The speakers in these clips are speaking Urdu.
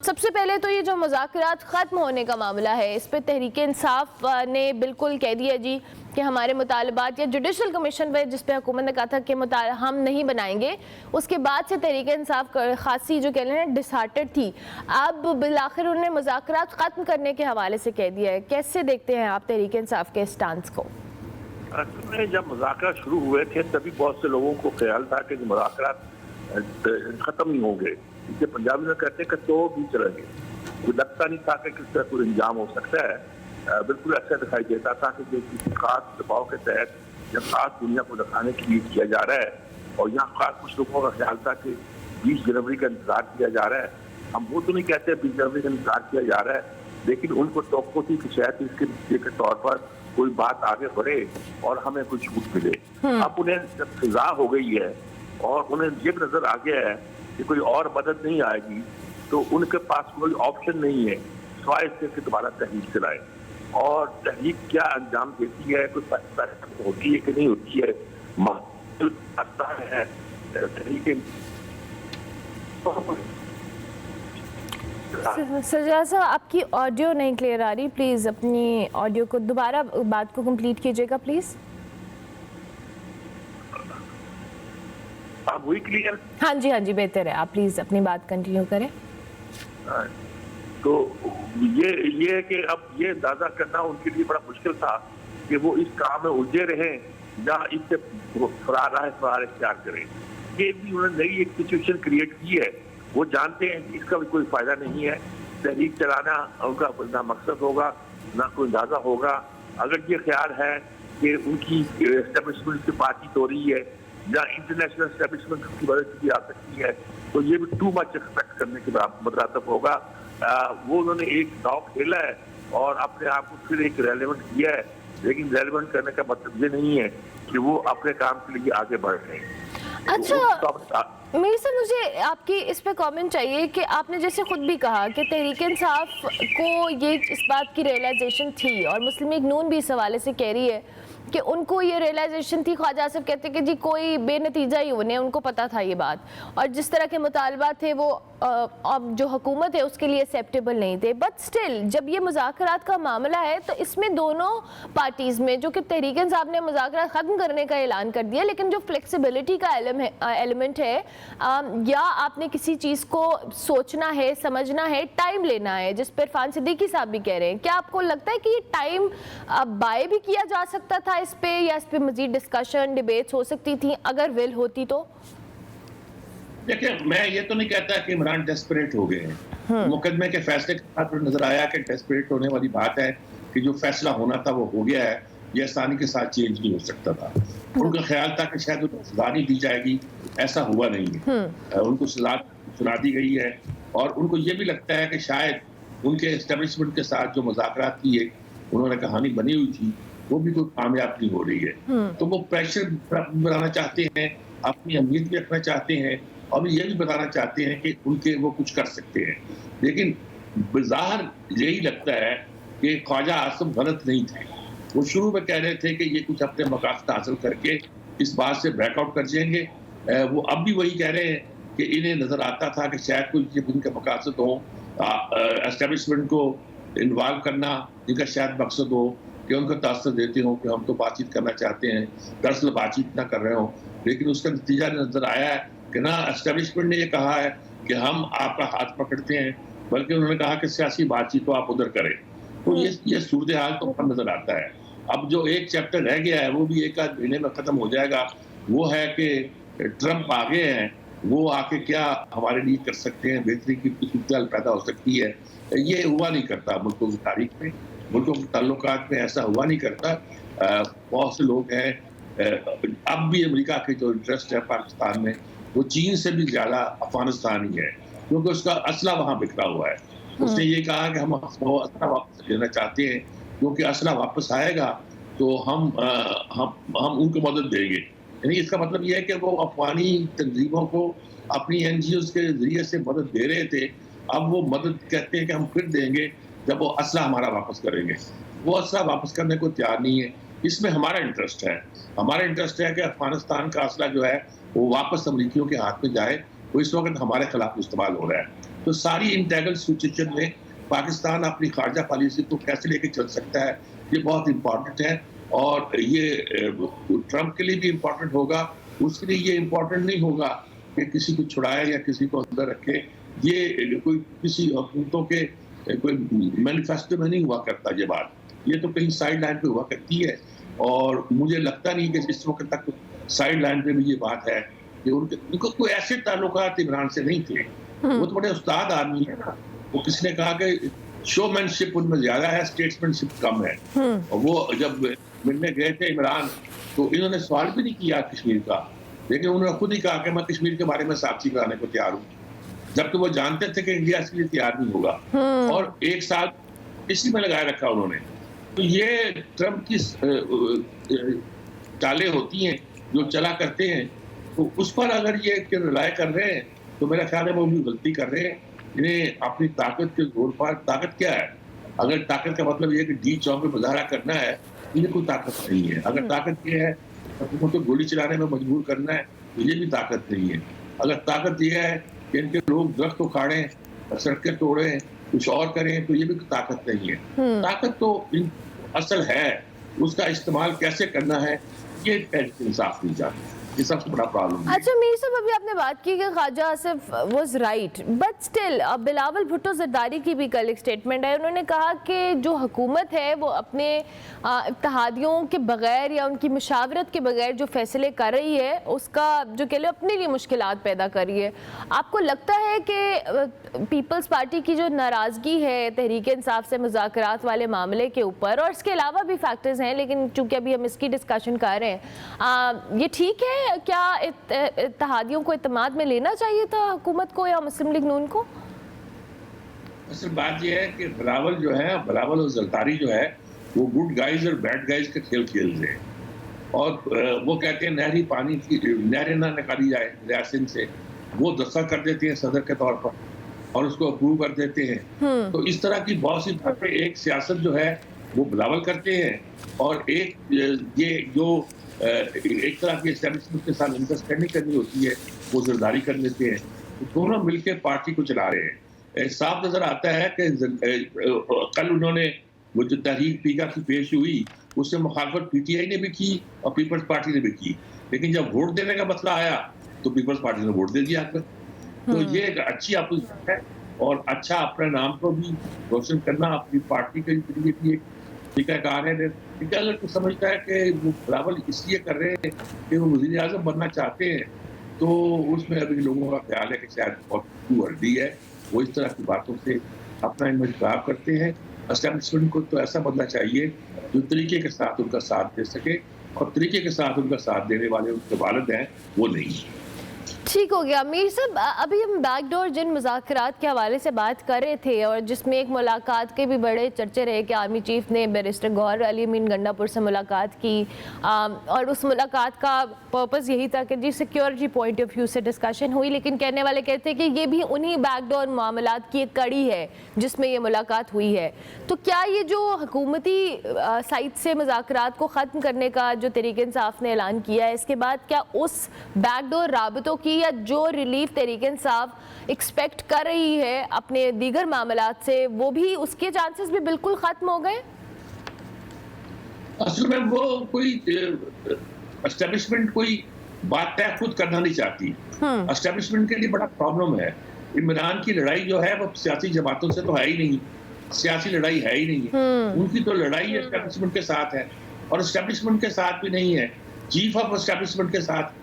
سب سے پہلے تو یہ جو مذاکرات ختم ہونے کا معاملہ ہے اس پہ تحریک انصاف نے بالکل کہہ دیا جی کہ ہمارے مطالبات یا جوڈیشل کمیشن پہ جس پہ حکومت نے کہا تھا کہ ہم نہیں بنائیں گے، اس کے بعد سے تحریک انصاف خاصی جو کہہ لیں ڈس ہارٹڈ تھی۔ اب بالآخر انہوں نے مذاکرات ختم کرنے کے حوالے سے کہہ دیا ہے، کیسے دیکھتے ہیں آپ تحریک انصاف کے اسٹانس کو؟ جب مذاکرات شروع ہوئے تھے تبھی بہت سے لوگوں کو خیال تھا کہ مذاکرات ختم نہیں ہوں گے، اسے پنجابی میں کہتے ہیں کہ تو بھی چلیں گے۔ کوئی لگتا نہیں تھا کہ کس طرح کوئی انجام ہو سکتا ہے۔ بالکل ایسا دکھائی دیتا تھا کہ جو کسی خاص دباؤ کے تحت یا خاص دنیا کو دکھانے کے لیے کیا جا رہا ہے، اور یہاں خاص کچھ لوگوں کا خیال تھا کہ 20 جنوری کا انتظار کیا جا رہا ہے۔ ہم وہ تو نہیں کہتے 20 جنوری کا انتظار کیا جا رہا ہے، لیکن ان کو توقع تھی کہ شاید اس کے نتیجے کے طور پر کوئی بات آگے بڑھے اور ہمیں کچھ چھوٹ ملے۔ اب انہیں جب فضا ہو گئی ہے اور انہیں یہ نظر آ گیا ہے کہ کوئی اور مدد نہیں آئے گی، تو ان کے پاس کوئی آپشن نہیں ہے سوائے اس کے کہ دوبارہ تحریک چلائے۔ اور تحریک کیا انجام دیتی ہے، کوئی فیصلہ ہوتی ہے کہ نہیں ہوتی ہے، تحریک سجاد صاحب آپ کی آڈیو نہیں کلیئر آ رہی، پلیز اپنی آڈیو کو دوبارہ بات کو کمپلیٹ کیجئے گا پلیز۔ اب ہوئی کلیئر؟ ہاں جی بہتر ہے، آپ پلیز اپنی بات کنٹینیو کریں۔ تو یہ ہے کہ اب یہ اندازہ کرنا ان کے لیے بڑا مشکل تھا کہ وہ اس کام میں الجھے رہیں یا اس سے فرار اختیار کریں۔ یہ بھی انہوں نے نئی ایک سچویشن کریٹ کی ہے، وہ جانتے ہیں کہ اس کا بھی کوئی فائدہ نہیں ہے، تحریک چلانا ان کا نہ مقصد ہوگا نہ کوئی اندازہ ہوگا۔ اگر یہ خیال ہے کہ ان کی اسٹیبلشمنٹ سے بات چیت ہو رہی ہے یا انٹرنیشنل اسٹیبلشمنٹ کی وجہ سے بھی آ سکتی ہے، تو یہ بھی ٹو مچ ایکسپیکٹ کرنے کے مترادف ہوگا۔ وہ انہوں نے ایک داؤ کھیلا ہے اور اپنے آپ کو پھر ایک ریلیونٹ کیا ہے، لیکن ریلیونٹ کرنے کا مطلب یہ نہیں ہے کہ وہ اپنے کام کے لیے آگے بڑھ رہے ہیں۔ اچھا میر سے مجھے آپ کی اس پہ کامنٹ چاہیے کہ آپ نے جیسے خود بھی کہا کہ تحریک انصاف کو یہ اس بات کی ریئلائزیشن تھی، اور مسلم لیگ نون بھی اس حوالے سے کہہ رہی ہے کہ ان کو یہ ریئلائزیشن تھی، خواجہ آصف کہتے کہ جی کوئی بے نتیجہ ہی ہونے، ان کو پتا تھا یہ بات، اور جس طرح کے مطالبات تھے وہ جو حکومت ہے اس کے لیے ایکسیپٹیبل نہیں تھے، بٹ سٹل جب یہ مذاکرات کا معاملہ ہے تو اس میں دونوں پارٹیز میں جو کہ تحریک انصاف نے مذاکرات ختم کرنے کا اعلان کر دیا، لیکن جو فلیکسیبلٹی کا ایلیمنٹ ہے، یا آپ نے کسی چیز کو سوچنا ہے، سمجھنا ہے، ٹائم لینا ہے، جس پر عرفان صدیقی صاحب بھی کہہ رہے ہیں، کیا آپ کو لگتا ہے کہ یہ ٹائم بائے بھی کیا جا سکتا تھا اس پہ، یا اس پہ مزید ڈسکشن ڈیبیٹس ہو سکتی تھیں اگر ول ہوتی تو؟ دیکھیں میں یہ تو نہیں کہتا کہ عمران ڈیسپریٹ ہو گئے ہیں، مقدمے کے فیصلے کے بعد نظر آیا کہ ڈیسپریٹ ہونے والی بات ہے کہ جو فیصلہ ہونا تھا وہ ہو گیا ہے، یہ آسانی کے ساتھ چینج نہیں ہو سکتا تھا۔ ان کا خیال تھا کہ شاید ان کو سزا نہیں دی جائے گی، ایسا ہوا نہیں ہے، ان کو سزا سنا دی گئی ہے، اور ان کو یہ بھی لگتا ہے کہ شاید ان کے اسٹیبلشمنٹ کے ساتھ جو مذاکرات کی ایک انہوں نے کہانی بنی ہوئی تھی وہ بھی کوئی کامیاب نہیں ہو رہی ہے، تو وہ پریشر بنانا چاہتے ہیں، اپنی اہمیت بھی رکھنا چاہتے ہیں، اور یہ بھی بتانا چاہتے ہیں کہ ان کے وہ کچھ کر سکتے ہیں، لیکن بظاہر یہی لگتا ہے کہ خواجہ آصف غلط نہیں تھے۔ وہ شروع میں کہہ رہے تھے کہ یہ کچھ اپنے مقاصد حاصل کر کے اس بات سے بیک آؤٹ کر جائیں گے، وہ اب بھی وہی کہہ رہے ہیں کہ انہیں نظر آتا تھا کہ شاید کوئی ان کے مقاصد ہوں، اسٹیبلشمنٹ کو انوالو کرنا جن کا شاید مقصد ہو، کہ ان کو تاثر دیتے ہوں کہ ہم تو بات چیت کرنا چاہتے ہیں، دراصل بات چیت نہ کر رہے ہوں، لیکن اس کا نتیجہ نظر آیا ہے کہ نہ اسٹیبلشمنٹ نے یہ کہا ہے کہ ہم آپ کا ہاتھ پکڑتے ہیں، بلکہ انہوں نے کہا کہ سیاسی بات چیت تو آپ ادھر کریں۔ تو یہ صورتحال تو نظر آتا ہے۔ اب جو ایک چیپٹر رہ گیا ہے وہ بھی ایک آدھ مہینے میں ختم ہو جائے گا، وہ ہے کہ ٹرمپ آگے ہیں، وہ آ کے کیا ہمارے لیے کر سکتے ہیں، بہتری کی صورتحال پیدا ہو سکتی ہے۔ یہ ہوا نہیں کرتا ملکوں کی تاریخ میں، ملکوں کے تعلقات میں ایسا ہوا نہیں کرتا۔ بہت سے لوگ ہیں، اب بھی امریکہ کے جو انٹرسٹ ہے پاکستان میں وہ چین سے بھی زیادہ افغانستان ہی ہے، کیونکہ اس کا اسلحہ وہاں بکھرا ہوا ہے۔ اس نے یہ کہا کہ ہم وہ اسلحہ واپس لینا چاہتے ہیں، کیونکہ اسلحہ واپس آئے گا تو ہم ان کو مدد دیں گے۔ یعنی اس کا مطلب یہ ہے کہ وہ افغانی تنظیموں کو اپنی این جی اوز کے ذریعے سے مدد دے رہے تھے، اب وہ مدد کہتے ہیں کہ ہم پھر دیں گے جب وہ اسلحہ ہمارا واپس کریں گے۔ وہ اسلحہ واپس کرنے کو تیار نہیں ہے، اس میں ہمارا انٹرسٹ ہے۔ ہمارا انٹرسٹ ہے کہ افغانستان کا اسلحہ جو ہے وہ واپس امریکیوں کے ہاتھ میں جائے، وہ اس وقت ہمارے خلاف استعمال ہو رہا ہے۔ تو ساری انٹیگرل سچویشن میں پاکستان اپنی خارجہ پالیسی کو کیسے لے کے چل سکتا ہے، یہ بہت امپورٹنٹ ہے. اور یہ ٹرمپ کے لیے بھی امپورٹنٹ ہوگا. اس کے لیے یہ امپورٹنٹ نہیں ہوگا کہ کسی کو چھڑائے یا کسی کو اندر رکھے. یہ کوئی کسی حکومتوں کے کوئی مینیفیسٹو میں نہیں ہوا کرتا یہ بات. یہ تو کہیں سائڈ لائن پہ ہوا کرتی ہے. اور مجھے لگتا نہیں کہ اس وقت تک سائڈ لائن پہ بھی یہ بات ہے کہ ان کو کوئی ایسے تعلقات عمران سے نہیں تھے. وہ تو بڑے استاد آدمی ہے نا. وہ کس نے کہا کہ شو مین شپ ان میں زیادہ ہے، اسٹیٹسمین شپ کم ہے. اور وہ جب ملنے گئے تھے عمران تو انہوں نے سوال بھی نہیں کیا کشمیر کا، لیکن انہوں نے خود ہی کہا کہ میں کشمیر کے بارے میں ساتھی کرانے کو تیار ہوں، جبکہ وہ جانتے تھے کہ انڈیا اس کے لیے تیار نہیں ہوگا. اور 1 سال اسی میں لگائے رکھا انہوں نے. تو یہ ٹرمپ کی چالیں ہوتی ہیں جو چلا کرتے ہیں. تو اس پر اگر یہ رلائے کر رہے ہیں تو میرا خیال ہے وہ بھی غلطی کر رہے ہیں. انہیں اپنی طاقت کے زور پر، طاقت کیا ہے؟ اگر طاقت کا مطلب یہ کہ ڈی چوک میں مظاہرہ کرنا ہے، انہیں کوئی طاقت نہیں ہے. اگر طاقت یہ ہے حکومت کو گولی چلانے میں مجبور کرنا ہے تو یہ بھی طاقت نہیں ہے. اگر طاقت یہ ہے کہ ان کے لوگ درخت اکھاڑیں، سڑکیں توڑیں، کچھ اور کریں تو یہ بھی طاقت نہیں ہے. طاقت تو اصل ہے، اس کا استعمال کیسے کرنا ہے یہ انصاف نہیں جاتا. یہ سب سے بڑا پرابلم ہے. اچھا میر صاحب، ابھی آپ نے بات کی کہ Khawaja Asif was right, but still Bilawal Bhutto Zardari کی بھی کل ایک اسٹیٹمنٹ ہے. انہوں نے کہا کہ جو حکومت ہے وہ اپنے اتحادیوں کے بغیر یا ان کی مشاورت کے بغیر جو فیصلے کر رہی ہے اس کا جو کہ اپنے لیے مشکلات پیدا کر رہی ہے. آپ کو لگتا ہے کہ پیپلز پارٹی کی جو ناراضگی ہے تحریک انصاف سے مذاکرات والے معاملے کے اوپر، اور اس کے علاوہ بھی فیکٹرز ہیں لیکن چونکہ ابھی ہم اس کی ڈسکشن کر رہے ہیں، یہ ٹھیک ہے؟ کیا اتحادیوں کو اعتماد میں لینا چاہیے تھا حکومت کو یا مسلم لیگ نون کو؟ اصل بات یہ ہے کہ بلاول جو ہے، بلاول اور زرداری جو ہے وہ گڈ گائز اور بیڈ گائز کا کھیل کھیل رہے ہیں. اور وہ کہتے ہیں نہری پانی کی نہریں نہ نکالی جائے ریاسن سے، وہ دستخط کر دیتے ہیں صدر کے طور پر اور اس کو اپروو کر دیتے ہیں. تو اس طرح کی بہت سی باتیں ایک سیاست جو ہے وہ بلاول کرتے ہیں، اور ایک یہ جو ایک طرح کی اسٹیبلشمنٹ کے ساتھ انڈرسٹینڈنگ کرنی ہوتی ہے وہ زرداری کر لیتے ہیں. دونوں مل کے پارٹی کو چلا رہے ہیں. صاف نظر آتا ہے کہ کل انہوں نے وہ جو تحریک پیکا کی پیش ہوئی اس سے مخالفت پی ٹی آئی نے بھی کی اور پیپلز پارٹی نے بھی کی، لیکن جب ووٹ دینے کا مسئلہ آیا تو پیپلز پارٹی نے ووٹ دے دیا. تو یہ ایک اچھی اپوزیشن ہے اور اچھا اپنے نام کو بھی روشن کرنا اپنی پارٹی کے لیے بھی ایک طریقہ کار ہے. اگر تو سمجھتا ہے کہ وہ بلاول اس لیے کر رہے ہیں کہ وہ وزیر اعظم بننا چاہتے ہیں تو اس میں ابھی لوگوں کا خیال ہے کہ شاید بہت ٹو ارلی ہے. وہ اس طرح کی باتوں سے اپنا انتخاب کرتے ہیں. اسٹیبلشمنٹ کو تو ایسا بدلنا چاہیے جو طریقے کے ساتھ ان کا ساتھ دے سکے، اور طریقے کے ساتھ ان کا ساتھ دینے والے ان کے والد ہیں وہ نہیں. ٹھیک ہو گیا. میر صاحب، ابھی ہم بیک ڈور جن مذاکرات کے حوالے سے بات کر رہے تھے اور جس میں ایک ملاقات کے بھی بڑے چرچے رہے کہ آرمی چیف نے بیرسٹر گوہر علی امین گنڈا پور سے ملاقات کی، اور اس ملاقات کا پرپز یہی تھا کہ جی سیکیورٹی پوائنٹ آف ویو سے ڈسکشن ہوئی، لیکن کہنے والے کہتے ہیں کہ یہ بھی انہی بیک ڈور معاملات کی ایک کڑی ہے جس میں یہ ملاقات ہوئی ہے. تو کیا یہ جو حکومتی سائٹ سے مذاکرات کو ختم کرنے کا جو تحریک انصاف نے اعلان کیا ہے، اس کے بعد کیا اس بیک ڈور رابطوں کی یا جو ریلیف تحریک انصاف ایکسپیکٹ کر رہی ہے اپنے دیگر معاملات سے، وہ بھی اس کے چانسز بھی بالکل ختم ہو گئے؟ اصل میں وہ کوئی اسٹیبلشمنٹ کوئی بات طے خود کرنا نہیں چاہتی. اسٹیبلشمنٹ کے لیے بڑا پرابلم ہے. عمران کی لڑائی جو ہے وہ سیاسی جماعتوں سے تو ہے ہی نہیں، سیاسی لڑائی ہے ہی نہیں. ان کی تو لڑائی اسٹیبلشمنٹ کے ساتھ ہے، اور اسٹیبلشمنٹ کے ساتھ بھی نہیں ہے، چیف آف اسٹیبلشمنٹ کے ساتھ،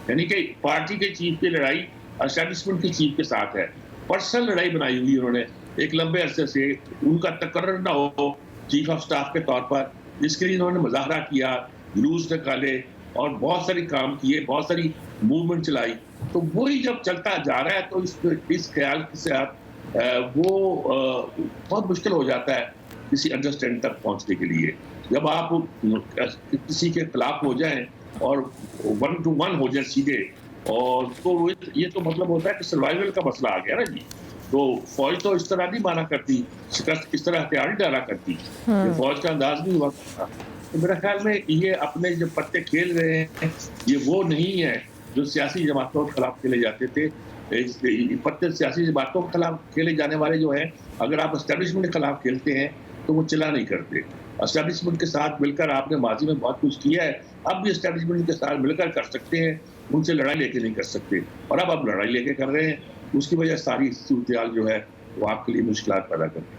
یعنی کہ پارٹی کے چیف کی لڑائی اسٹیبلشمنٹ کے چیف کے ساتھ ہے. پرسنل لڑائی بنائی ہوئی انہوں نے ایک لمبے عرصے سے. ان کا تقرر نہ ہو چیف آف سٹاف کے طور پر، جس کے لیے انہوں نے مظاہرہ کیا، جلوس نکالے اور بہت ساری کام کیے، بہت ساری موومنٹ چلائی. تو وہی جب چلتا جا رہا ہے تو اس خیال کے ساتھ وہ بہت مشکل ہو جاتا ہے کسی انڈرسٹینڈ تک پہنچنے کے لیے. جب آپ کسی کے خلاف ہو جائیں اور 1 to 1 ہو جائے سیدھے، اور تو یہ تو مطلب ہوتا ہے کہ سروائیول کا مسئلہ آ گیا نا جی. تو فوج تو اس طرح نہیں مانا کرتی، شکست اس طرح ہتھیار نہیں ڈالا کرتی، فوج کا انداز نہیں ہوا کرتا. تو میرے خیال میں یہ اپنے جو پتے کھیل رہے ہیں یہ وہ نہیں ہے جو سیاسی جماعتوں کے خلاف کھیلے جاتے تھے. پتہ سیاسی باتوں کے خلاف کھیلے جانے والے جو ہیں، اگر آپ اسٹیبلشمنٹ کے خلاف کھیلتے ہیں تو وہ چلا نہیں کرتے. اسٹیبلشمنٹ کے ساتھ مل کر آپ نے ماضی میں بہت کچھ کیا ہے، اب بھی اسٹیبلشمنٹ کے ساتھ مل کر سکتے ہیں، ان سے لڑائی لے کے نہیں کر سکتے. اور اب آپ لڑائی لے کے کر رہے ہیں، اس کی وجہ ساری صورتحال جو ہے وہ آپ کے لیے مشکلات پیدا کرتی ہے.